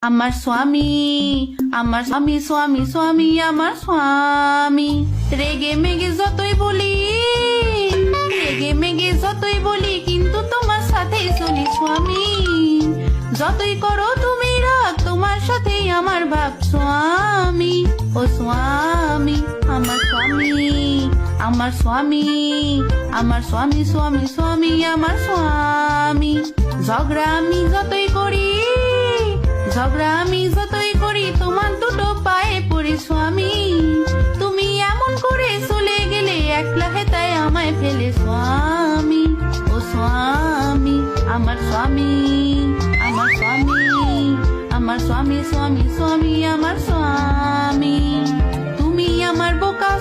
আমার স্বামী, আমার স্বামী, স্বামী, স্বামী, আমার স্বামী। রেগে মেগে যতই বলি, রেগে মেগে যতই বলি, কিন্তু তোমার সাথেই চলি স্বামী। যতই করো তুমি রাগ, তোমার সাথেই আমার ভাব স্বামী। ও স্বামী, আমার স্বামী, আমার স্বামী, আমার স্বামী, স্বামী, স্বামী, আমার স্বামী। ঝগড়া আমি যতই করি, ঝগড়া আমি যতই করি, তোমার দুটো পায়ে পড়ি স্বামী। তুমি এমন করে চলে গেলে, একলা হেতায় আমায় ফেলে স্বামী। ও স্বামী, আমার স্বামী, আমার স্বামী, আমার স্বামী, স্বামী, স্বামী, আমার স্বামী। তুমি আমার বোকা